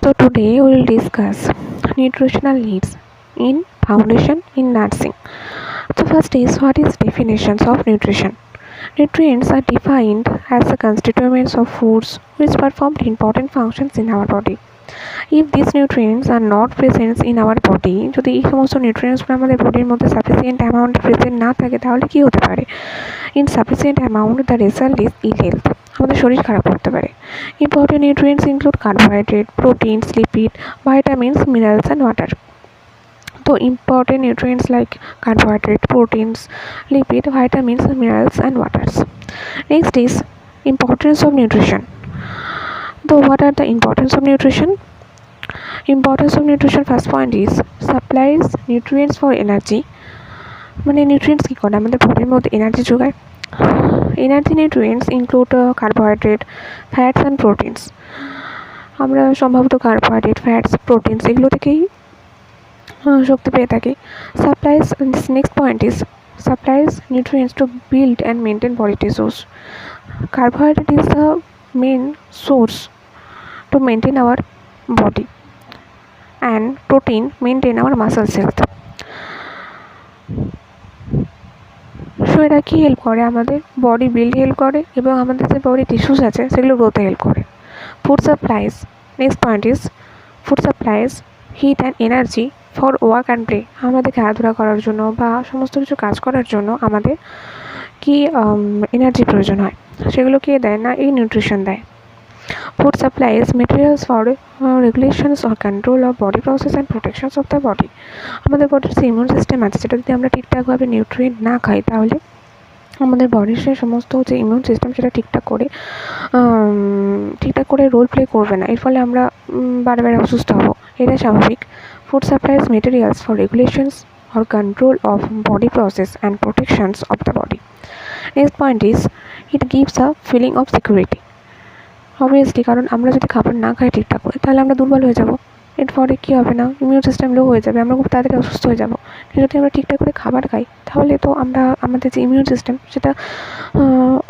So today we will discuss nutritional needs in foundation in nursing. So first is, what is definitions of nutrition? Nutrients are defined as the constituents of foods which perform important functions in our body. If these nutrients are not present in our body, যদি এই সমস্ত নিউট্রিয়েন্টসগুলো আমাদের বডির মধ্যে sufficient amount present না থাকে তাহলে কি হতে পারে? Insufficient amount the result is ill health, আমাদের শরীর খারাপ করতে পারে। Important nutrients include carbohydrate, proteins, lipid, vitamins, minerals and water. So important nutrients like carbohydrate, proteins, lipid, vitamins, minerals and waters. Next is importance of nutrition. So what are the importance of nutrition? Importance of nutrition, first point is supplies nutrients for energy. মানে nutrients কী করে আমাদের বডির মধ্যে energy যোগায়। Energy nutrients include carbohydrate, fats and proteins. আমরা সম্ভবত carbohydrate, fats, proteins এগুলো থেকেই শক্তি পেয়ে থাকি। Supplies, next point is supplies nutrients to build and maintain body tissues. Carbohydrate is the main source to maintain our body and protein maintain our muscle health. So এরা কি help করে? আমাদের body build help করে এবং আমাদের যে body tissues আছে সেগুলো গ্রোথে হেল্প করে। Food supplies, next point is food supplies heat and energy for work and play. আমাদের খেলাধুলা করার জন্য বা সমস্ত কিছু কাজ করার জন্য আমাদের কি এনার্জি প্রয়োজন হয়, সেগুলো কে দেয় না? এই নিউট্রিশন দেয়। Food supplies materials for regulations or control of body process and protections of the body. আমাদের বডির যে ইমিউন সিস্টেম আছে সেটা যদি আমরা ঠিকঠাকভাবে নিউট্রিয়েন্ট না খাই তাহলে আমাদের বডির সেই সমস্ত যে ইমিউন সিস্টেম সেটা ঠিকঠাক করে রোল প্লে করবে না। এর ফলে আমরা বারে অসুস্থ হব, এটা স্বাভাবিক। Food supplies materials for regulations or control of body process and protections of the body. Next point is it gives a feeling of security. Obviously, কারণ আমরা যদি খাবার না খাই ঠিকঠাক করে তাহলে আমরা দুর্বল হয়ে যাব। এর ফলে কী হবে না, ইমিউন সিস্টেম লো হয়ে যাবে, আমরা খুব তাড়াতাড়ি অসুস্থ হয়ে যাব। যদি আমরা ঠিকঠাক করে খাবার খাই তাহলে তো আমাদের যে ইমিউন সিস্টেম সেটা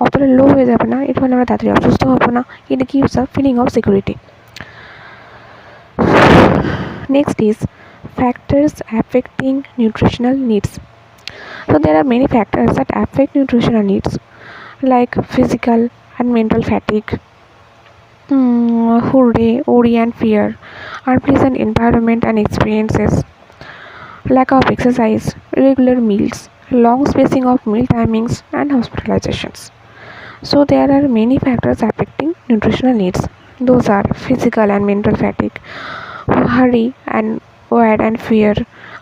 অতটা লো হয়ে যাবে না, এর ফলে আমরা তাড়াতাড়ি অসুস্থ হব না। It gives a feeling of security. Next is factors affecting nutritional needs. So there are many factors that affect nutritional needs like physical and mental fatigue, worry and fear, unpleasant environment and experiences, lack of exercise, irregular meals, long spacing of meal timings and hospitalizations. So there are many factors affecting nutritional needs. Those are physical and mental fatigue, hurry and worry and fear,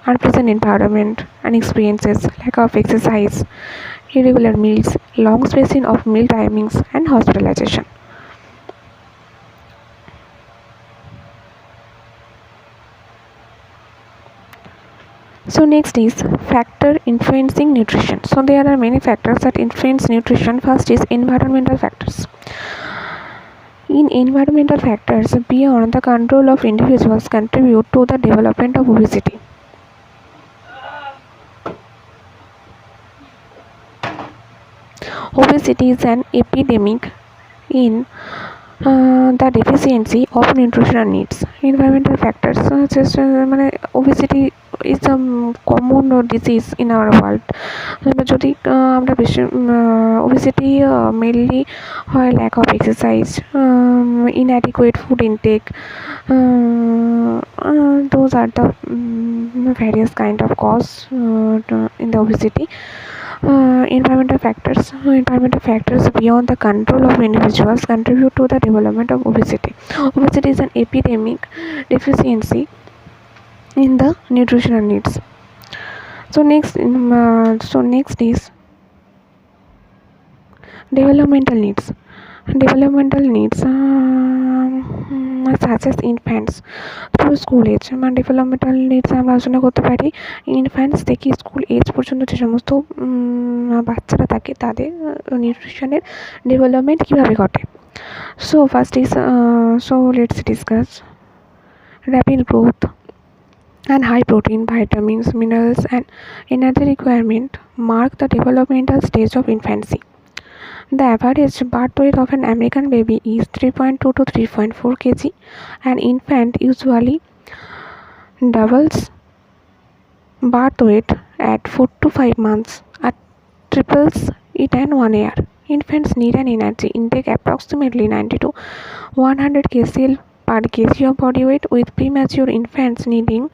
unpleasant environment and experiences, lack of exercise, irregular meals, long spacing of meal timings and hospitalization. So next is factor influencing nutrition. So there are many factors that influence nutrition. First is environmental factors. In environmental factors beyond the control of individuals contribute to the development of obesity. Obesity is an epidemic in the deficiency of nutritional needs. Environmental factors মানে obesity is a common disease in our world. যদি আমরা বেশি obesity mainly হয় lack of exercise, inadequate food intake, those are the various kind of cause in the obesity. Environmental factors beyond the control of individuals contribute to the development of obesity. Obesity is an epidemic deficiency in the nutritional needs. So next is developmental needs such as infants through school age. মানে developmental needs আমরা আলোচনা করতে পারি infants থেকে school age পর্যন্ত যে সমস্ত বাচ্চারা থাকে তাদের নিউট্রিশনের ডেভেলপমেন্ট কীভাবে ঘটে। So first is let's discuss rapid growth and high protein, vitamins, minerals and energy requirement mark the developmental stage of infancy. The average birth weight of an American baby is 3.2 to 3.4 kg. An infant usually doubles birth weight at 4 to 5 months and triples it in 1 year. Infants need an energy intake approximately 90 to 100 kcal per kg of body weight, with premature infants needing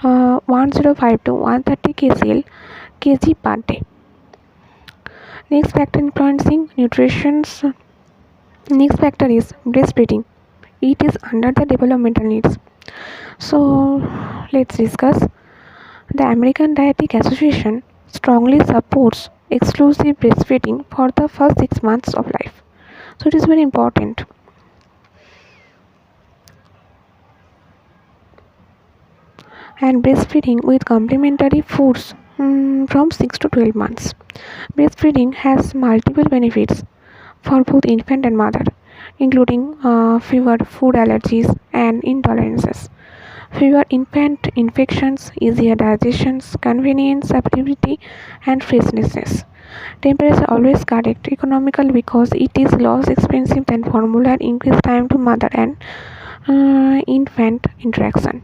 105 to 130 kg per day. Next factor influencing nutrition. Next factor is breastfeeding. It is under the developmental needs. So let's discuss. The American Dietetic Association strongly supports exclusive breastfeeding for the first 6 months of life. So it is very important. And breastfeeding with complementary foods from 6 to 12 months. Breastfeeding has multiple benefits for both infant and mother, including fewer food allergies and intolerances, fewer infant infections, easier digestion, convenience, ability, and freshness. Temperature always correct, economical because it is less expensive than formula, and increase time to mother and infant interaction.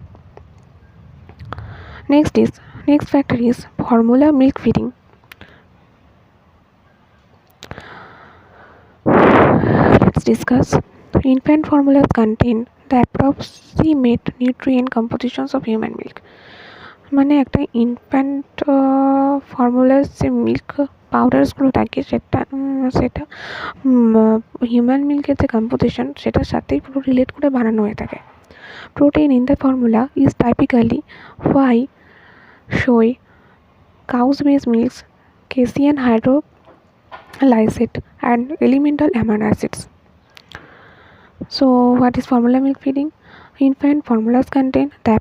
Next factor is formula milk feeding. Let's discuss. Infant formulas contain the approximate nutrient compositions of human milk. মানে একটা infant ফর্মুলার যে milk পাউডারসগুলো থাকে সেটা human মিল্কের যে composition সেটার সাথেই পুরো relate করে বানানো হয়ে থাকে. Protein in the formula is typically whey, soy, cow's based milks, casein hydrolysate, and elemental amino acids. So what is formula milk feeding? Infant formulas contain the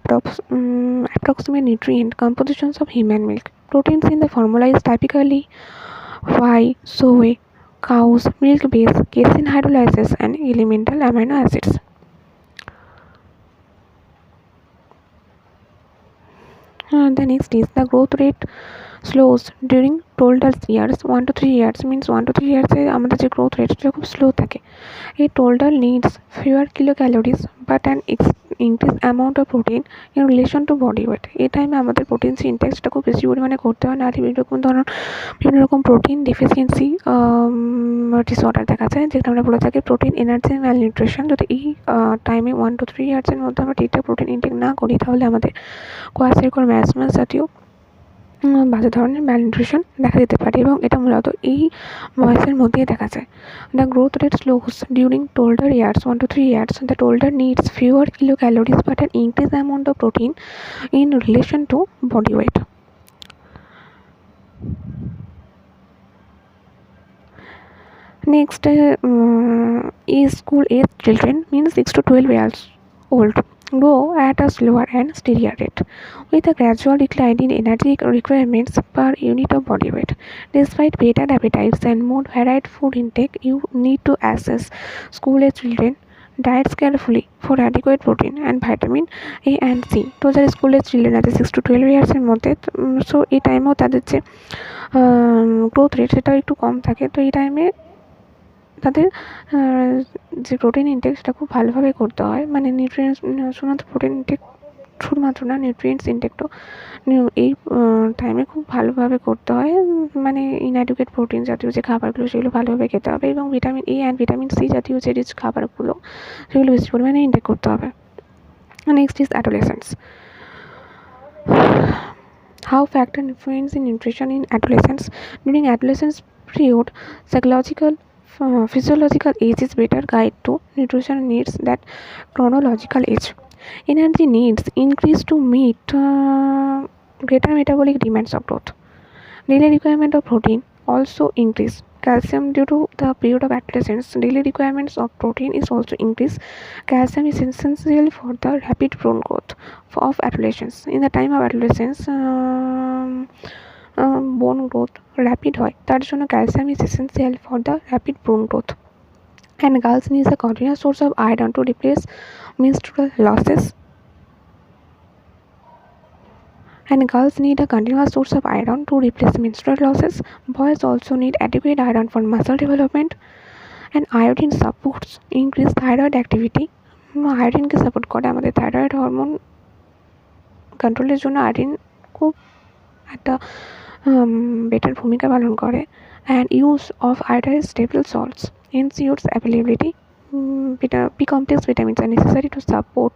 approximate nutrient compositions of human milk. Proteins in the formula is typically whey, soy, cow's milk base, casein hydrolysis, and elemental amino acids. The next is the growth rate slows during toddler years. 1 to 3 years means 1 to 3 years এ আমাদের যে growth rate সেটা খুব slow থাকে. A toddler needs fewer kilocalories but an increased amount of protein in relation to body weight. এই টাইমে আমাদের protein intake সেটা খুব বেশি পরিমাণে করতে হয়, না বিভিন্ন রকম প্রোটিন ডেফিসিয়েন্সি ডিসঅর্ডার দেখা যায়, যেটা আমরা বলে থাকি প্রোটিন এনার্জি ম্যালনিউট্রিশন. যদি এই টাইমে 1 to 3 ইয়ার্সের মধ্যে আমরা ঠিকঠাক প্রোটিন ইনটেক না করি তাহলে আমাদের কোয়াশিয়কর ম্যাসমাস জাতীয় বাজে ধরনের ম্যালনিউট্রিশন দেখা দিতে পারে, এবং এটা মূলত এই বয়সের মধ্যেই দেখা যায়. The growth rate slows during toddler years. 1 to 3 years the toddler needs fewer kilocalories but an increased amount of protein in relation to body weight. Next is school age children means 6 to 12 years old grow at a slower and steadier rate, with a gradual decline in energy requirements per unit of body weight. Despite better appetites and more varied food intake, you need to assess school-age children diets carefully for adequate protein and vitamin A and C. তো যারা স্কুলের children আছে 6 to 12 ইয়ার্সের মধ্যে, so এই টাইমেও তাদের যে growth rate সেটা একটু কম থাকে. তো এই টাইমে তাদের যে প্রোটিন ইনটেক সেটা খুব ভালোভাবে করতে হয়. মানে নিউট্রিয়েন্টস শুধুমাত্র প্রোটিন ইনটেক শুধুমাত্র না, নিউট্রিয়েন্টস ইনটেকটাও এই টাইমে খুব ভালোভাবে করতে হয়. মানে ইনঅ্যাডিকুয়েট প্রোটিন জাতীয় যে খাবারগুলো সেগুলো ভালোভাবে খেতে হবে, এবং vitamin A and vitamin C জাতীয় যে রিচ খাবারগুলো সেগুলো বেশি পরিমাণে ইনটেক করতে হবে. Next is adolescence. How factor influence in nutrition in adolescence? During adolescence period, physiological age is better guide to nutrition needs than chronological age. Energy needs increase to meet greater metabolic demands of growth. Daily requirement of protein also increase. Calcium due to the period of adolescence, daily requirements of protein is also increased. Calcium is essential for the rapid bone growth of adolescence. In the time of adolescence, bone growth rapid হয়, তার জন্য calcium is essential for the rapid bone growth. And girls needs a continuous source of iron to replace menstrual losses. And girls need a continuous source of iron to replace menstrual losses. Boys also need adequate iron for muscle development. And iodine supports increased thyroid activity. আয়োডিনকে support করে আমাদের thyroid hormone কন্ট্রোলের জন্য iodine খুব একটা better ভূমিকা পালন করে। And use of iodized stable salts ensures availability. B complex vitamins are necessary to support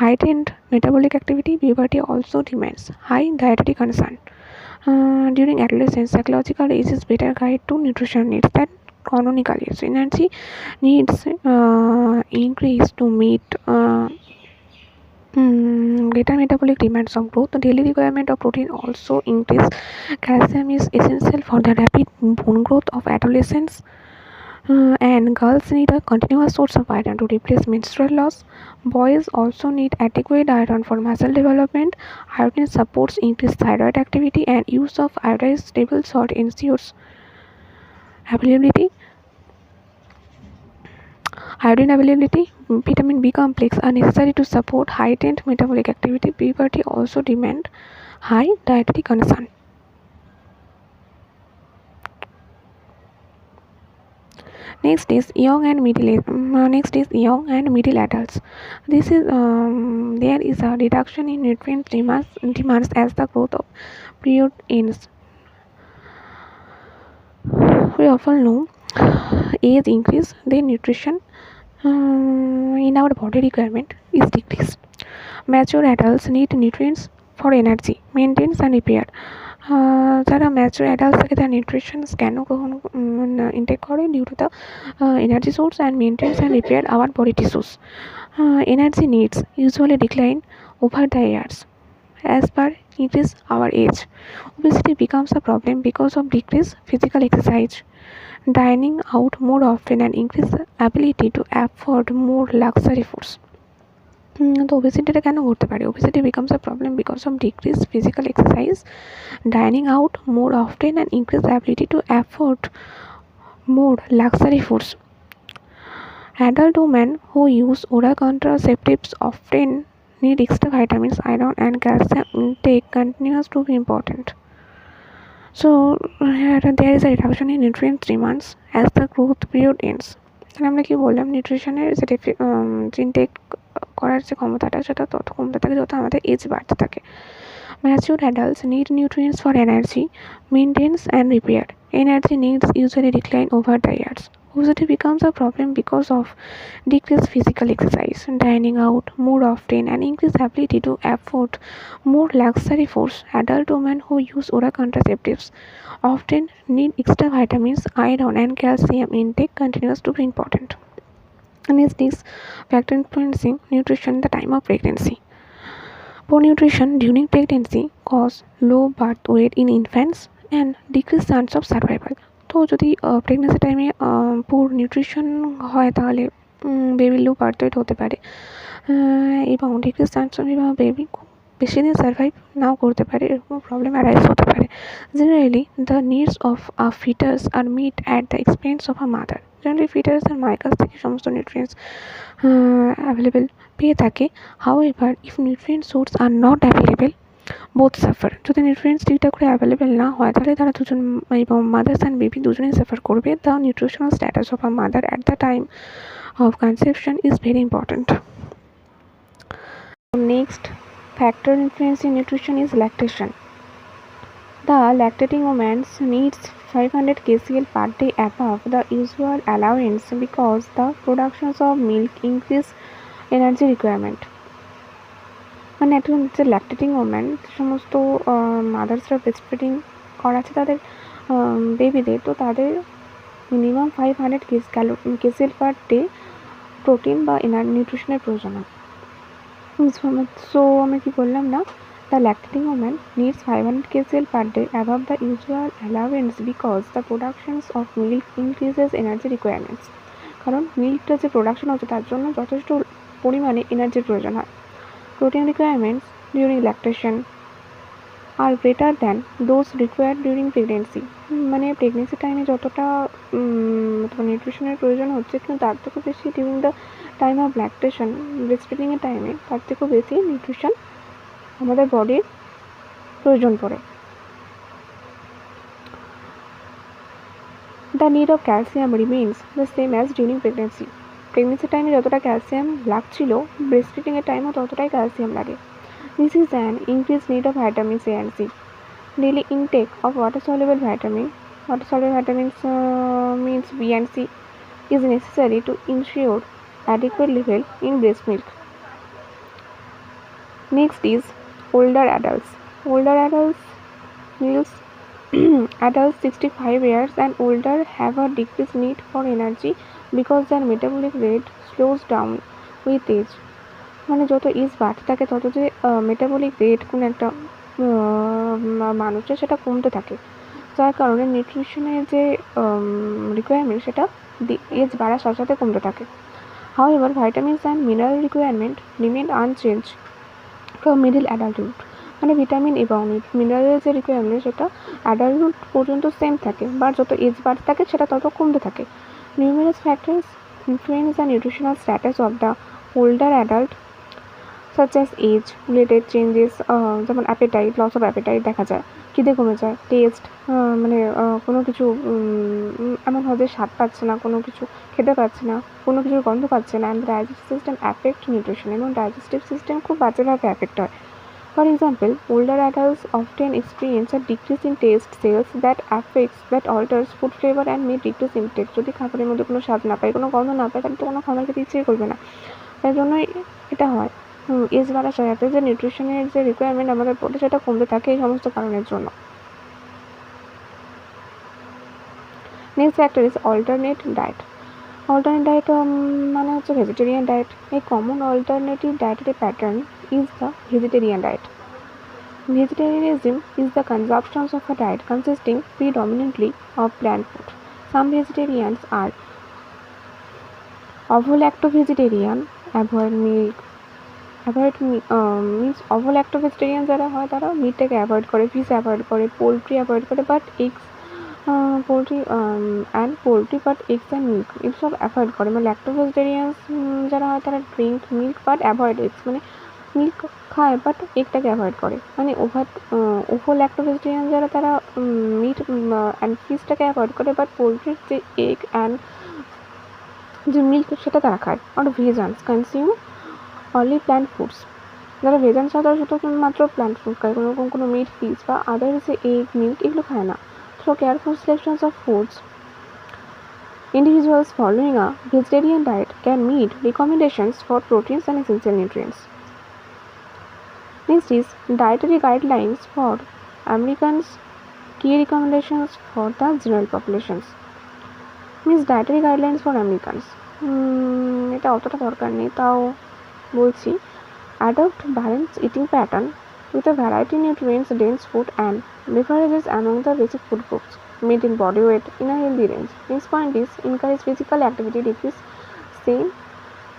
heightened metabolic activity. Puberty also demands high dietary concern. During adolescence, psychological age is better guide to nutrition needs than canonical age. Energy needs increase to meet greater metabolic demands of growth. The daily requirement of protein also increase. Calcium is essential for the rapid bone growth of adolescents. And girls need a continuous source of iron to replace menstrual loss. Boys also need adequate iron for muscle development. Iodine supports increased thyroid activity, and use of iodized stable salt ensures availability. Iodine availability, vitamin B complex are necessary to support heightened metabolic activity. Puberty also demand high dietary concern. Next is young and middle adults. This is there is a reduction in nutrient demands as the growth of period ends. We often know age increase, then nutrition in our body requirement is decreased. Mature adults need nutrients for energy, maintenance and repair. যারা mature adult থাকে তারা nutritions কেন গ্রহণ intake করে due to the energy source and maintenance and repair our body tissues. Energy needs usually decline over the years as per increase our age. Obesity becomes a problem because of decreased physical exercise, dining out more often and increased ability to afford more luxury foods. তো ওবেসিটিটা কেন ঘটতে পারে? Obesity becomes a problem because of decrease physical exercise, dining out more often and increase ability to afford more luxury foods. Adult women who use oral contraceptives often need extra vitamins, iron and calcium intake continues to be important. So here there is a reduction in nutrient demands as the growth period ends. তাহলে আমরা কি বললাম, নিউট্রিশনের যে intact করার যে ক্ষমতাটা সেটা তত কমতে থাকে যত আমাদের এজ বাড়তে থাকে. Mature adults need nutrients for energy, maintenance and repair. Energy needs usually decline over the years. Obesity becomes a problem because of decreased physical exercise, dining out more often and increased ability to afford more luxury foods. Adult women who use oral contraceptives often need extra vitamins, iron and calcium intake continues to be important. And is this factor influencing nutrition at the time of pregnancy? Poor nutrition during pregnancy cause low birth weight in infants and decreased chance of survival. তো যদি pregnancy টাইমে পুর nutrition হয় তাহলে baby low birth weight হতে পারে এবং decrease chance of baby খুব বেশি দিন সার্ভাইভ নাও করতে পারে, এরকম প্রবলেম অ্যারাইজ হতে পারে. Generally the needs of a foetus are met at the expense of a mother. Generally foetus are মায়ের কাছ থেকে সমস্ত নিউট্রিয়েন্টস অ্যাভেলেবেল পেয়ে থাকে. However if nutrient source are not available both suffer. যদি নিউট্রিয়েন্টস ঠিকঠাক করে অ্যাভেলেবেল না হয় তাহলে তারা দুজন এবং মাদার্স অ্যান্ড বেবি দুজনেই সাফার করবে. The nutritional status of a mother at the time of conception is very important. Next factor influencing nutrition is lactation. The lactating woman needs 500 kcal per day above the usual allowance because the productions of milk increase energy requirement. মানে একটা হচ্ছে lactating woman, সমস্ত মাদার্সরা breast feeding করাচ্ছে তাদের বেবিদের, তো তাদের minimum 500 kcal per day protein বা নিউট্রিশনের প্রয়োজন হয়. সো আমি কি বললাম না, the lactating woman needs 500 kcal per day above the usual allowance because the productions of milk increases energy requirements. কারণ মিল্কটা যে প্রোডাকশন হচ্ছে তার জন্য যথেষ্ট পরিমাণে এনার্জির প্রয়োজন হয়. Protein requirements during lactation are greater than those required during pregnancy. মানে প্রেগনেন্সি টাইমে যতটা নিউট্রিশনের প্রয়োজন হচ্ছে কিন্তু তার থেকেও বেশি during the time of lactation breast ফিডিংয়ের টাইমে তার থেকেও বেশি নিউট্রিশন আমাদের বডির প্রয়োজন পড়ে। The need of calcium remains the same as during pregnancy. Pregnancy টাইমে যতটা ক্যালসিয়াম লাগছিল ব্রেস্টফিডিংয়ের টাইমও ততটাই ক্যালসিয়াম লাগে। This is an increased need of vitamins A and C. Daily intake of water-soluble vitamins means B and C is necessary to ensure adequate level in breast milk. Next is older adults. Older adults means adults 65 years and older have a decreased need for energy because their metabolic rate slows down with age. মানে যত age বাড়তে থাকে তত যে metabolic rate কোনো একটা মানুষের সেটা কমতে থাকে, যার কারণে নিউট্রিশনের যে রিকোয়ারমেন্ট সেটা এজ বাড়ার সাথে সাথে কমতে থাকে। However, vitamins and mineral requirement remain unchanged from middle adulthood. মানে ভিটামিন এবং মিনারেলের যে রিকোয়ারমেন্ট সেটা অ্যাডাল্টহুড পর্যন্ত সেম থাকে, বাট যত এজ বাড়তে থাকে সেটা তত কমতে থাকে। Numerous factors influence the nutritional status of the older adult such as age related changes, যেমন অ্যাপেটাইট, লস অফ অ্যাপেটাইট দেখা যায়, খিদে কমে যায়, টেস্ট মানে কোনো কিছু এমন হয় যে স্বাদ পাচ্ছে না, কোনো কিছু খেতে পাচ্ছে না, কোনো কিছুর গন্ধ পাচ্ছে না, and digestive system affect nutrition, এবং ডাইজেস্টিভ সিস্টেম খুব বাজেভাবে অ্যাফেক্ট হয়। For example, older adults often experience a decrease in taste cells that alters food flavor and may decrease intake. যদি খাবারের মধ্যে কোনো স্বাদ না পায়, কোনো গন্ধ না পায়, তাহলে তো কোনো খাবার খেতে ইচ্ছেই করবে না। তাই জন্যই এটা হয়। এজ বাড়ার সাথে সাথে যে নিউট্রিশনের যে রিকোয়ারমেন্ট আমাদের বডি সেটা কমতে থাকে এই সমস্ত কারণের জন্য। Next factor is alternate diet. Alternate diet মানে হচ্ছে ভেজিটেরিয়ান ডায়েট। এই common alternative dietary pattern is the vegetarian diet. Vegetarianism is the consumption of a diet consisting predominantly of plant food. Some vegetarians are ovo-lacto-vegetarian, means ovo-lacto-vegetarian যারা হয় তারা মিটটাকে avoid করে, fish avoid করে, poultry avoid করে, but eggs poultry but eggs and milk এসব avoid করে। মানে lacto-vegetarian যারা হয় তারা drink milk but avoid eggs, মানে মিল্ক খায় বাট এগটাকে অ্যাভয়েড করে। মানে ovo-lacto-vegetarian যারা তারা মিট অ্যান্ড ফিশটাকে অ্যাভয়েড করে বাট পোলট্রির যে এগ অ্যান্ড যে মিল্ক সেটা তারা খায়। আর ভেজান্স কনজিউম অনলি প্ল্যান্ট ফুডস। যারা ভেজান্স তারা শুধুমাত্র প্ল্যান্ট ফুড খায়, কোনো মিট ফিশ বা আদার যে এগ মিল্ক এগুলো খায় না। Through careful selections of foods, individuals following a vegetarian diet can meet recommendations for proteins and essential nutrients. Next is dietary guidelines for Americans, key recommendations for the general populations. Means dietary guidelines for Americans. এটা অতটা দরকার নেই, তাও বলছি। Adopt balanced eating pattern with a variety of nutrients dense food and beverages among the basic food groups. Maintain body weight in a healthy range. Next point is encourage physical activity, decrease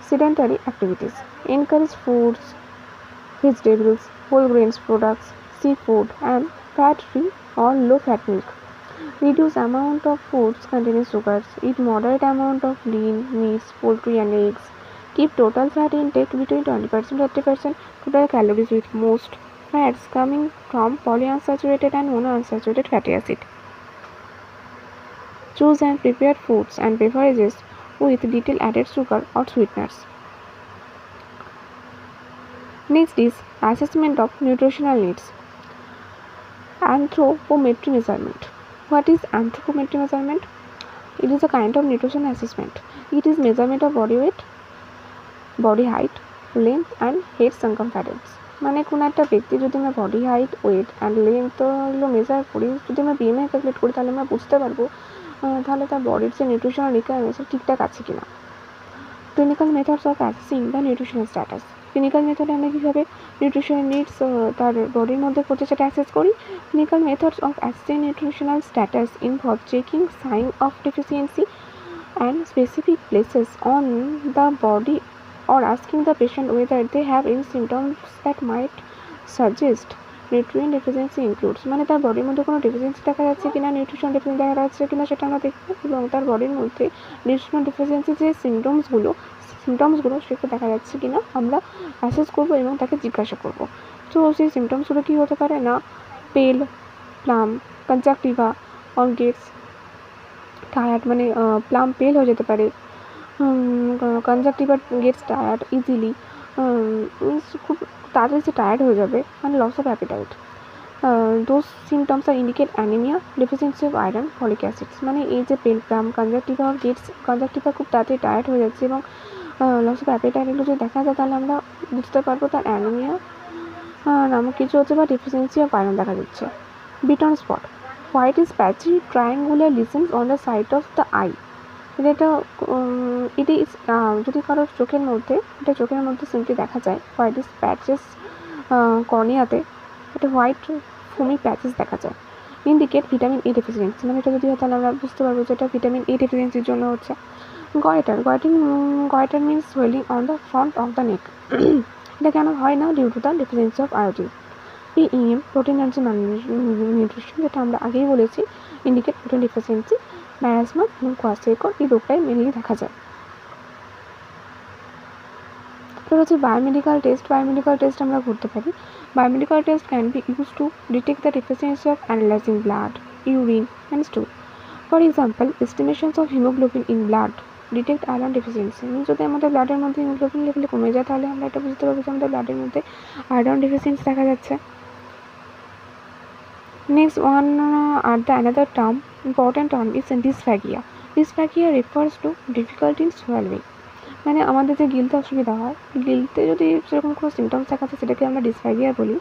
sedentary activities. Encourage fruits, vegetables, whole grains products, seafood and fat-free or low-fat milk. Reduce amount of foods containing sugars. Eat moderate amount of lean meats, poultry and eggs. Keep total fat intake between 20% to 30% total calories, with most fats coming from polyunsaturated and monounsaturated fatty acid. Choose and prepare foods and beverages with little added sugar or sweeteners. Next is assessment of nutritional needs. Anthropometry measurement. What is anthropometry measurement? It is a kind of nutrition assessment. It is measurement of body weight, body height, length and head circumference. মানে কোনো একটা ব্যক্তি যদি আমরা body height, weight and লেন্থগুলো measure করি, যদি আমরা বিএমআই ক্যালকুলেট করি, তাহলে আমরা বুঝতে পারবো তাহলে তার বডির যে নিউট্রিশনাল রিকোয়ারমেন্টস ঠিকঠাক আছে কিনা। Clinical methods of assessing the nutritional status. Clinical মেথডে আমরা কীভাবে নিউট্রিশনাল নিডস তার বডির মধ্যে করতে সেটা অ্যাসেস করি। Clinical methods of assessing nutritional status involve checking sign of deficiency and specific places on the body or asking the patient whether they have any symptoms that might suggest nutrient deficiency includes. মানে তার বডির মধ্যে কোনো deficiency দেখা যাচ্ছে কিনা, nutrition deficiency দেখা যাচ্ছে কিনা সেটা আমরা দেখব, এবং তার বডির মধ্যে নিউট্রিশনাল ডেফিসিয়েন্সি যে সিমটমসগুলো সেটা দেখা যাচ্ছে কিনা আমরা অ্যাসেস করব এবং তাকে জিজ্ঞাসা করব। তো সেই সিমটমসগুলো কী হতে পারে না, পেল plum conjunctiva or gets tired, মানে প্লাম পেল হয়ে যেতে পারে, কনজাক্টিভা গেটস টায়ার্ড ইজিলি, খুব তাড়াতাড়ি সে টায়ার্ড হয়ে যাবে, মানে loss of appetite. Those symptoms are indicate anaemia, deficiency of iron, folic acids. মানে এই যে pale plum conjunctiva or gets, conjunctiva খুব তাড়াতাড়ি টায়ার্ড হয়ে যাচ্ছে এবং লস অফ অ্যাপিটাইট এগুলো যদি দেখা যায় তাহলে আমরা বুঝতে পারবো তার অ্যানিমিয়া নামক কিছু হচ্ছে বা ডেফিসিয়েন্সি অফ আয়রন দেখা দিচ্ছে। Vuitton spot, white is patchy triangular legends on the side of the I. এটা এটি যদি কারোর চোখের মধ্যে, এটা চোখের মধ্যে সিম্পলি দেখা যায়, হোয়াইট ইজ প্যাচেস কর্নিয়াতে এটা হোয়াইট ফোমি প্যাচেস দেখা যায়, ইন্ডিকেট ভিটামিন এ ডেফিসিয়েন্সি। মানে এটা যদি হয় তাহলে আমরা বুঝতে পারবো যে এটা ভিটামিন এ ডেফিসিয়েন্সির জন্য হচ্ছে। Goitre means swelling on the front of the neck. এটা কেন হয় না? Due to the deficiency of iodine. PEM, protein energy nutrition, যেটা আমরা আগেই বলেছি, ইন্ডিকেট প্রোটিন ডেফিসিয়েন্সি, ম্যারাজমা এবং কোয়াসিয়াকর, এই রোগটাই মেনলি দেখা যায়। তো হচ্ছে বায়োমেডিক্যাল টেস্ট। বায়োমেডিক্যাল টেস্ট আমরা করতে পারি। Biomedical test can be use to detect the deficiency of analysing blood, urine and stool. For example, estimations of haemoglobin in blood detect iron deficiency. যদি আমাদের ব্লাডের মধ্যে হিমোগ্লোবিন লেভেল কমে যায় তাহলে আমরা এটা বুঝতে পারবো যে আমাদের ব্লাডের মধ্যে আয়রন ডেফিসিয়েন্সি দেখা যাচ্ছে। Next one, another term, important term is dysphagia. Dysphagia refers to difficulty in swallowing. মানে আমাদের যে গিলতে অসুবিধা হয়, গিলতে যদি সেরকম কোনো সিমটমস দেখা যায় সেটাকে আমরা ডিসফ্যাগিয়া বলি।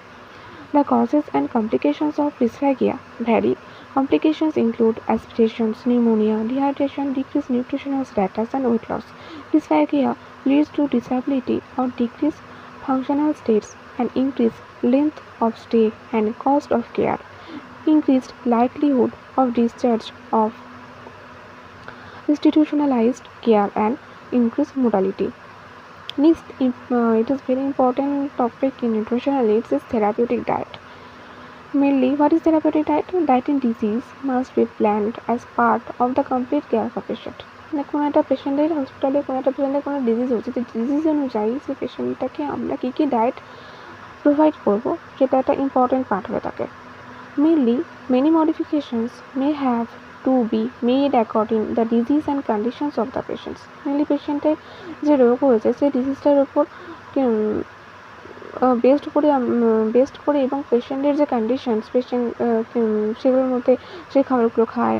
The causes and complications of dysphagia vary. Complications include aspirations, pneumonia, dehydration, decreased nutritional status, and weight loss. Dysphagia leads to disability or decreased functional states and increased length of stay and cost of care, increased likelihood of discharge of institutionalized care, and increased mortality. Next, it is very important topic in nutritional needs is therapeutic diet. Mainly, what is therapeutic diet? Diet in disease must be planned as part of the complete care of a patient. মানে কোনো একটা পেশেন্টের হসপিটালে কোনো একটা পেশেন্টের কোনো disease হচ্ছে, তো ডিজিজ অনুযায়ী সেই পেশেন্টটাকে আমরা কী কী ডায়েট প্রোভাইড করবো সেটা একটা ইম্পর্টেন্ট পার্ট হয়ে থাকে। Mainly, many modifications may have to be made according the disease and conditions of the patients. Mainly পেশেন্টের যে রোগ হয়েছে সেই ডিজিজটার উপর বেস্ট করে এবং পেশেন্টের যে কন্ডিশনস, পেশেন্ট সেগুলোর মধ্যে সেই খাবারগুলো খায়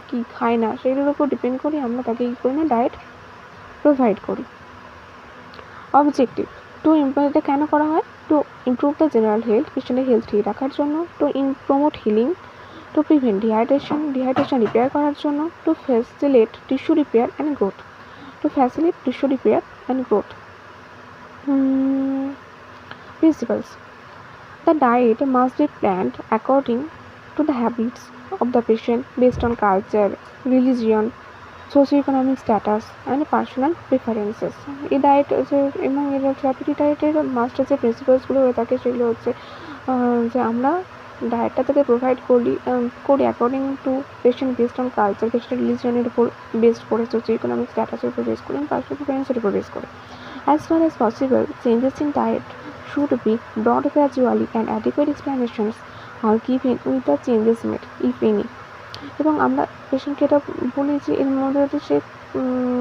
কি খায় না সেগুলোর উপর ডিপেন্ড করে আমরা তাকে কী করি না ডায়েট প্রোভাইড করি। অবজেক্টিভ টু এটা কেন করা হয়? To improve the general health, পেশেন্টের হেলথ ঠিক রাখার জন্য, to promote healing, to prevent dehydration repair করার জন্য, two facilitate tissue repair and growth, Principles. The diet must be planned according to the habits of the patient based on culture, religion, socioeconomic status and personal preferences. এই diet এবং এর therapeutic ডায়েটের master যে প্রিন্সিপালসগুলো হয়ে থাকে সেগুলো হচ্ছে যে আমরা ডায়েটটা তাকে প্রোভাইড করি according to patient based on culture, পেশেন্টের রিলিজিয়নের উপর বেসড করে, সোশিও-ইকোনমিক স্ট্যাটাসের উপর বেস করে, পার্সোনাল প্রিফারেন্সের উপর বেস করে। As far as possible, changes in diet should be brought gradually and adequate explanations are given with the changes made, if any. এবং আমরা পেশেন্টকে এটা বলি যে এর মধ্যে যদি সে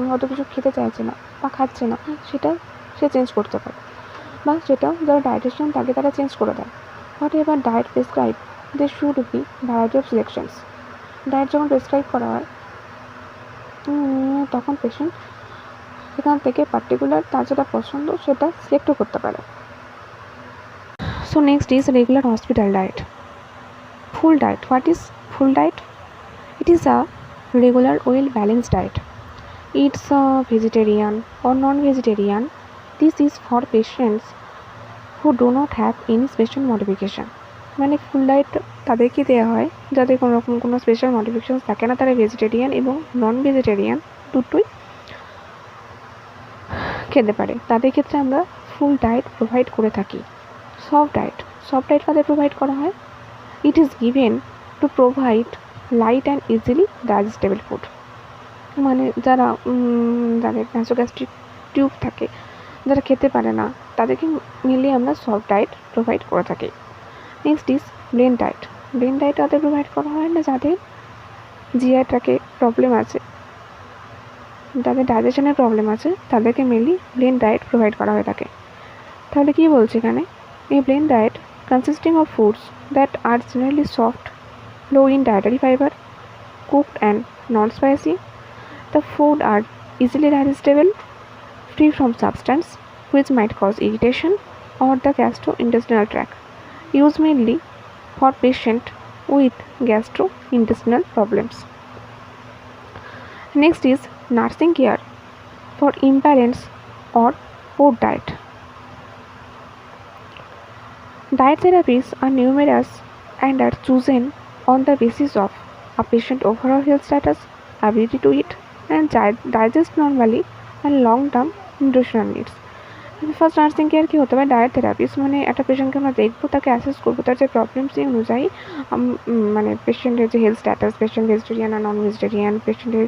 হয়তো কিছু খেতে চাইছে না বা খাচ্ছে না, সেটা সে চেঞ্জ করতে পারে, বা সেটা যারা ডায়েটিশিয়ান থাকে তারা চেঞ্জ করে দেয়। Whatever diet prescribe they should be variety of selections. Diet যখন প্রেসক্রাইব করা হয় তখন পেশেন্ট সেখান থেকে পার্টিকুলার তার যেটা পছন্দ সেটা সিলেক্টও করতে পারে। So next is regular hospital diet. Full diet. What is full diet? It is a regular well-balanced diet. It's vegetarian or non-vegetarian. This is for patients who do not have any special modification. মানে ফুল diet তাদেরকে দেওয়া হয় যাদের কোনো রকম কোনো special modification থাকে না, তারা ভেজিটেরিয়ান এবং নন ভেজিটেরিয়ান দুটোই খেতে পারে, তাদের ক্ষেত্রে আমরা ফুল ডায়েট প্রোভাইড করে থাকি। সফট ডায়েট কাদের প্রোভাইড করা হয়? It is given to provide light and easily digestible food. মানে যাদের ন্যাসোগ্যাস্ট্রিক টিউব থাকে, যারা খেতে পারে না, তাদেরকে মিলিয়ে আমরা সফট ডায়েট প্রোভাইড করে থাকি। Next is brain diet. Brain diet তাদের প্রোভাইড করা হয় না যাদের জিআই ট্র্যাকে প্রবলেম আছে, যাদের ডাইজেশনের প্রবলেম আছে, তাদেরকে মেনলি ব্রেন ডায়েট প্রোভাইড করা হয়ে থাকে। তাহলে কী বলছে এখানে, এই brain diet consisting of foods that are generally soft, low in dietary fiber, cooked and non-spicy. The food are easily digestible, free from substance which might cause irritation or the gastrointestinal tract. Used mainly for patients with gastrointestinal problems. Next is nursing care for imbalance or poor diet. Diet therapies are numerous and are chosen on the basis of a patient's overall health status, ability to eat and digest normally, and long-term nutritional needs. First nursing care কী হতে পারে, diet three piece, মানে একটা পেশেন্টকে আমরা দেখবো, তাকে assess করবো, তার যে প্রবলেম সেই অনুযায়ী মানে পেশেন্টের যে হেলথ স্ট্যাটাস, পেশেন্ট ভেজিটেরিয়ান আর নন ভেজিটেরিয়ান, পেশেন্টের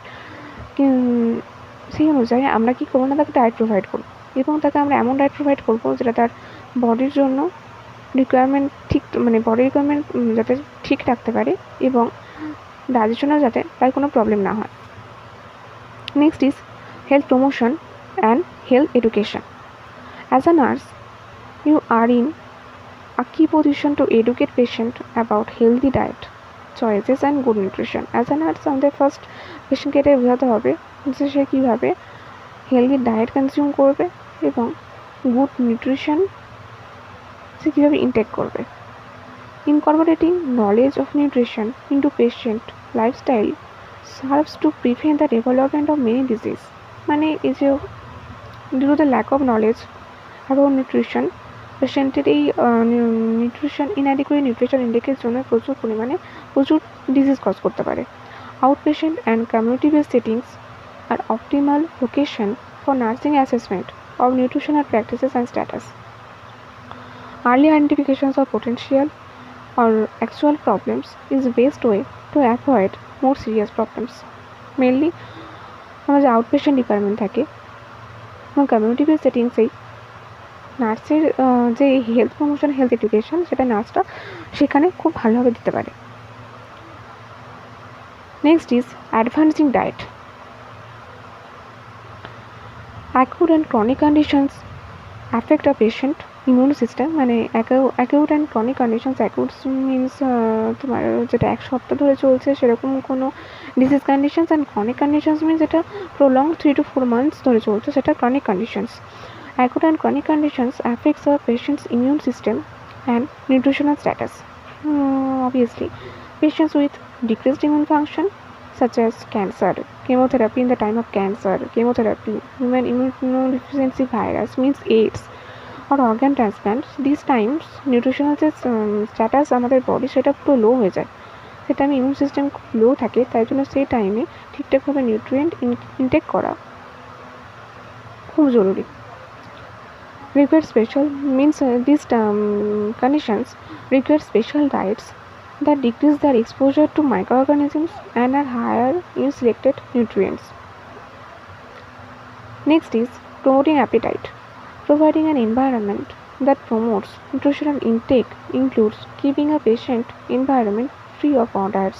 সেই অনুযায়ী আমরা কী করবো না, তাকে ডায়েট প্রোভাইড করবো এবং তাকে আমরা এমন ডায়েট প্রোভাইড করবো যেটা তার বডির জন্য রিকোয়ারমেন্ট ঠিক, মানে বডি রিকোয়ারমেন্ট যাতে ঠিক রাখতে পারে এবং ডাইজেশনের যাতে তার কোনো প্রবলেম না হয়। Next is health promotion and health education. As a nurse, you are in a key position to educate patient about healthy diet choices and good nutrition. As a nurse, আমাদের ফার্স্ট পেশেন্টকে এটা বোঝাতে হবে যে সে কীভাবে healthy diet consume করবে এবং good nutrition সে কীভাবে ইনটেক করবে। Incorporating knowledge of nutrition into patient lifestyle serves to prevent the development of many disease. মানে এই যে due to the lack of knowledge about nutrition, পেশেন্টের এই নিউট্রিশন ইনঅ্যাডিকুয়েট নিউট্রিশন ইনটেকের জন্য প্রচুর ডিজিজ কজ করতে পারে। Outpatient and community based settings are optimal location for nursing assessment of nutritional practices and status. Early identifications of potential or actual problems is the best way to avoid more serious problems. Mainly আমরা যে out patient department থাকে এবং community based সেটিংসেই নার্সের যে health promotion, health education, সেটা নার্সটা সেখানে খুব ভালোভাবে দিতে পারে। Next is advancing diet. Acute and chronic conditions affect a patient immune system. মানে acute and chronic conditions, acute means তোমার যেটা এক সপ্তাহ ধরে চলছে সেরকম কোনো disease conditions, and chronic conditions means যেটা প্রলং 3 to 4 months ধরে চলছে, সেটা chronic conditions. Acute and chronic conditions affects a patient's immune system and nutritional status. Obviously, patients with decreased immune function, such as cancer, chemotherapy in the time of cancer, chemotherapy, human immunodeficiency virus means AIDS, or organ transplants, these times nutritional status আমাদের body সেটা পুরো লো হয়ে যায়। সেটা আমি immune system খুব লো থাকে, তাই জন্য সেই টাইমে ঠিকঠাকভাবে নিউট্রিয়েন্ট ইনটেক করা খুব জরুরি। Require special means these conditions require special diets that decrease their exposure to microorganisms and are higher in selected nutrients. Next is promoting appetite. Providing an environment that promotes nutritional intake includes keeping a patient environment free of odors,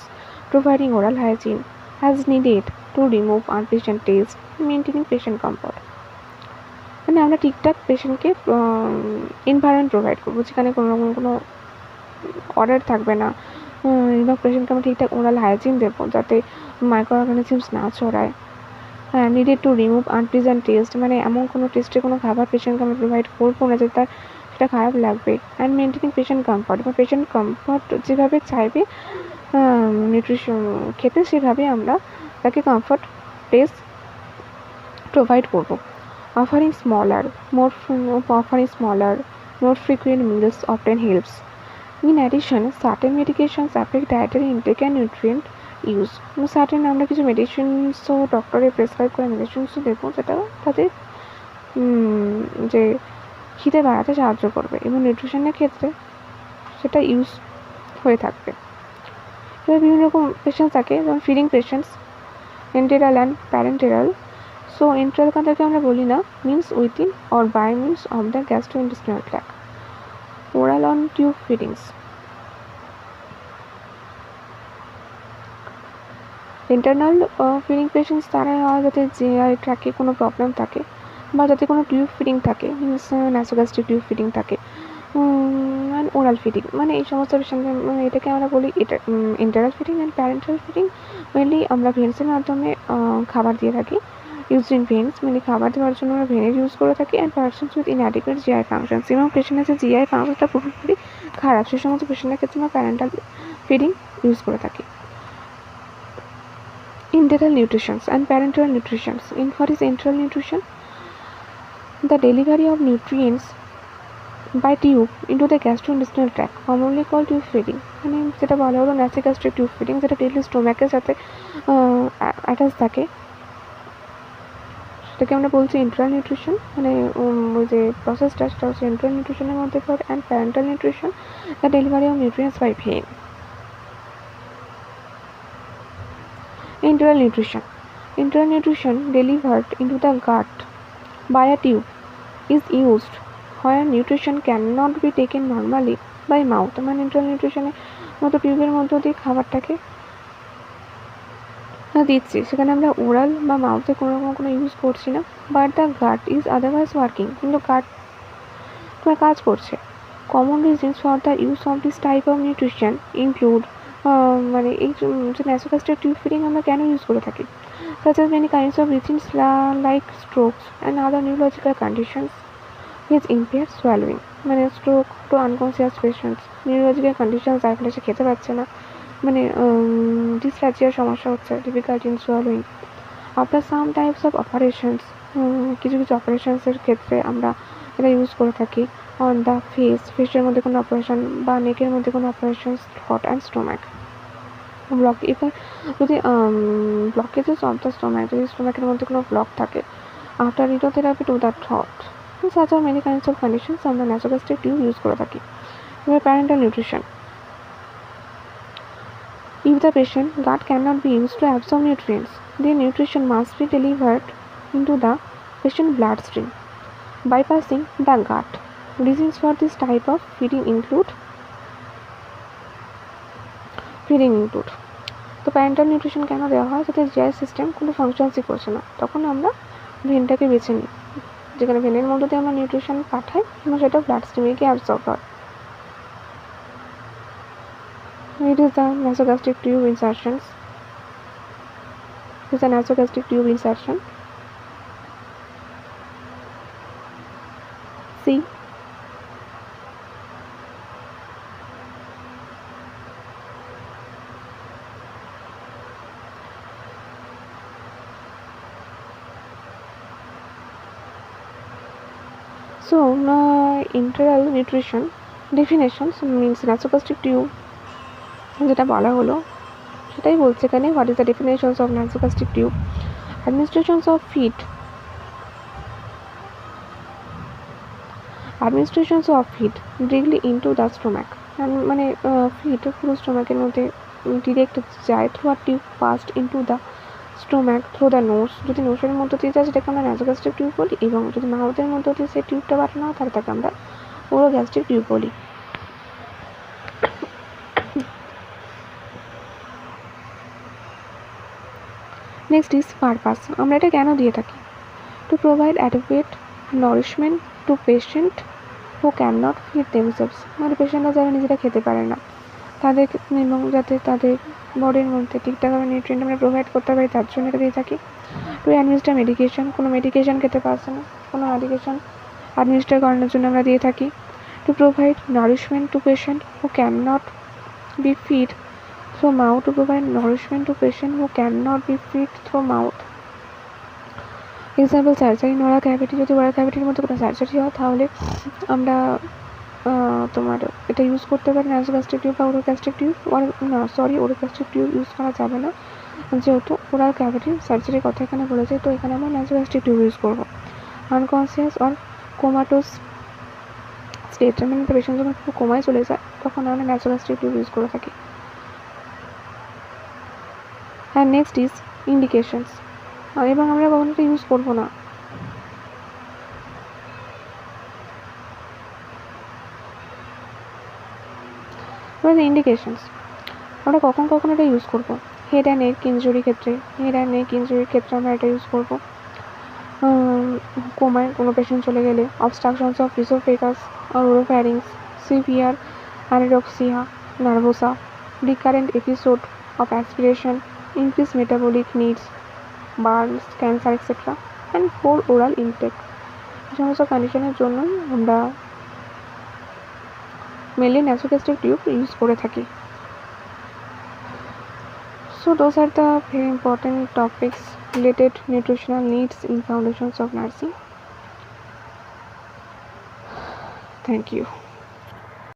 providing oral hygiene as needed to remove unpleasant taste, maintaining patient comfort. মানে আমরা ঠিকঠাক পেশেন্টকে environment provide করবো যেখানে কোনো রকম কোনো order থাকবে না, এবং পেশেন্টকে আমরা ঠিকঠাক ওরাল হাইজিন দেবো যাতে মাইক্রো অর্গানিজমস না ছড়ায়। Needed to remove unpleasant test, মানে এমন কোনো টেস্টে কোনো খাবার পেশেন্টকে আমরা প্রোভাইড করবো না যে তার সেটা খারাপ লাগবে। অ্যান্ড মেনটেনিং পেশেন্ট কমফর্ট, এবং পেশেন্ট কমফর্ট যেভাবে চাইবে নিউট্রিশন খেতে, সেভাবে আমরা তাকে কমফর্ট প্লেস প্রোভাইড করবো। Offering smaller, more frequent meals often helps. In addition, certain medications affect dietary intake and nutrient use. Certain আমরা কিছু মেডিসিনসও ডক্টরে প্রেসক্রাইব করে মেডিসিনসও দেবো যেটা তাদের যে খিদে বাড়াতে সাহায্য করবে এবং নিউট্রিশনের ক্ষেত্রে সেটা ইউজ হয়ে থাকবে। এবার বিভিন্ন রকম পেশেন্টস থাকে, যেমন feeding patients, enteral and parenteral. So enteral কথাকে আমরা বলি না, means within or by means of the gastrointestinal tract. Oral on tube feedings, internal feeding patients তারা হয় যাতে জিআই ট্র্যাকে কোনো প্রবলেম থাকে বা যাতে কোনো টিউব ফিডিং থাকে, মিনস ন্যাসোগ্যাস্ট্রিক টিউব ফিডিং থাকে, অ্যান্ড ওরাল ফিডিং, মানে এই সমস্ত পেশেন্টদের এটাকে আমরা বলি এটা enteral feeding and parenteral feeding. Mainly আমরা ভেন্সের মাধ্যমে খাবার দিয়ে থাকি, ইউজ ইন ভেন্স, মানে খাবার দেওয়ার জন্য আমরা ভেনের ইউজ করে থাকি। And persons with inadequate GI functions, এবং পেশেন্ট আছে জিআই ফাংশনটা পুরোপুরি খারাপ, সেই সমস্ত পেশেন্টের ক্ষেত্রে আমরা প্যারেন্টাল ফিডিং ইউজ করে থাকি। Enteral nutrition and parenteral nutrition. In what is enteral nutrition? The delivery of nutrients by tube into the gastrointestinal tract, commonly called tube feeding. মানে যেটা বলা হলো nasogastric tube feeding, যেটা ডেইলি স্টোমাকের সাথে attach থাকে, সেটাকে আমরা বলছি enteral nutrition। মানে ওই যে প্রসেসটা সেটা হচ্ছে enteral nutritionের মধ্যে পড়ে। and parenteral nutrition, the delivery of nutrients by vein. Enteral nutrition. Enteral nutrition delivered into the gut by a tube is used where nutrition cannot be taken normally by mouth। মানে enteral nutrition মতো টিউবের মধ্য দিয়ে খাবারটাকে দিচ্ছি, সেখানে আমরা oral বা মাউথে কোনো ইউজ করছি না। But the gut is otherwise working, কিন্তু গাট তোমার কাজ করছে। Common reasons for the use of this type of nutrition include, মানে এই যে ন্যাসোগ্যাস্ট্রিক টিউব ফিডিং আমরা কেন ইউজ করে থাকি, such as many kinds of diseases like strokes and other neurological conditions which impair swallowing। মানে stroke to unconscious patients, neurological condition যার ফলে সে খেতে পারছে না, মানে ডিসফ্যাজিয়ার সমস্যা হচ্ছে, difficulty in swallowing. After some types of operations, কিছু অপারেশনসের ক্ষেত্রে আমরা এটা ইউজ করে থাকি। অন দ্য ফেসের মধ্যে কোনো অপারেশন বা নেকের মধ্যে কোনো operation, through and stomach block. এবার যদি ব্লকেজেস অফ দ্য স্টোমাক, যদি স্টোমাকের মধ্যে কোনো ব্লক থাকে, after radiotherapy to the throat, such are many kinds of conditions আমরা nasogastric tube ইউজ করে থাকি। এবার parenteral nutrition. If the patient gut cannot be used to absorb nutrients, then nutrition must be delivered into the patient bloodstream bypassing the gut. Reasons for this type of feeding include তো parental nutrition কেন দেওয়া হয়, যাতে GI system কোনো ফাংশনসই করছে না, তখন আমরা ভেনটাকে বেছে নিই, যেখানে ভেনের মধ্যে দিয়ে আমরা নিউট্রিশন পাঠাই এবং সেটা ব্লাড স্ট্রিমে গিয়ে অ্যাবজর্ব হয়। It is the nasogastric tube insertions. It is a nasogastric tube insertion. C. So, enteral nutrition definitions means nasogastric tube, যেটা বলা হলো সেটাই বলছে এখানে। What is the definitions of nasogastric tube? administrations of feed directly into the stomach, মানে feed পুরো স্টোমাকের মধ্যে ডিরেক্ট যায় through a tube passed into the stomach through the nose. যদি নোজের মধ্য দিয়ে যায় সেটাকে আমরা nasogastric টিউব বলি, এবং যদি মাউথের মধ্য দিয়ে সেই টিউবটা পাঠানো হয় তাহলে তাকে আমরা ওরোগ্যাস্ট্রিক টিউব বলি। Next is purpose. আমরা এটা কেন দিয়ে থাকি? To provide adequate nourishment to patient who can not feed themselves, মানে পেশেন্টরা যারা নিজেরা খেতে পারে না তাদের, এবং যাতে তাদের বডির মধ্যে ঠিকঠাকভাবে নিউট্রিয়েন্ট আমরা প্রোভাইড করতে পারি তার জন্য এটা দিয়ে থাকি। টু অ্যাডমিনিস্টার মেডিকেশন, কোনো মেডিকেশন খেতে পারছে না, কোনো মেডিকেশন অ্যাডমিনিস্টার করানোর জন্য আমরা দিয়ে থাকি। To provide nourishment to patient who can not be feed through mouth, to provide nourishment to patient who cannot be fed through mouth. Example surgery, oral cavity, যদি ওরাল ক্যাভিটির মধ্যে কোনো সার্জারি হয় তাহলে আমরা তোমার এটা ইউজ করতে পারি nasogastric টিউব বা ওরোগ্যাস্ট্রিক টিউব। ওরোগ্যাস্ট্রিক টিউব ইউজ করা যাবে না, যেহেতু ওরাল ক্যাভিটি সার্জারির কথা এখানে বলেছে, তো এখানে আমরা nasogastric টিউব ইউজ করবো। আনকনসিয়াস অর কোমাটোস স্টেট, মানে পেশেন্ট যখন একটু কোমায় চলে যায় তখন আমরা nasogastric টিউব ইউজ করে থাকি। অ্যান্ড নেক্সট ইজ ইন্ডিকেশনস, এবং আমরা কখনো এটা ইউজ করবো না। ইন্ডিকেশনস, আমরা কখন এটা ইউজ করবো? হেড অ্যান্ড নেক ইনজুরির ক্ষেত্রে আমরা এটা ইউজ করবো। কোমায় কোনো পেশেন্ট চলে গেলে obstructions of oesophagus or oropharynx, severe anorexia nervosa, recurrent episode of aspiration, increased metabolic needs, burns, cancer, etc. and poor oral intake. এই সমস্ত কন্ডিশনের জন্যই আমরা মেনলি nasogastric টিউব ইউজ করে থাকি। So those are the very important topics related nutritional needs in foundations of nursing. Thank you.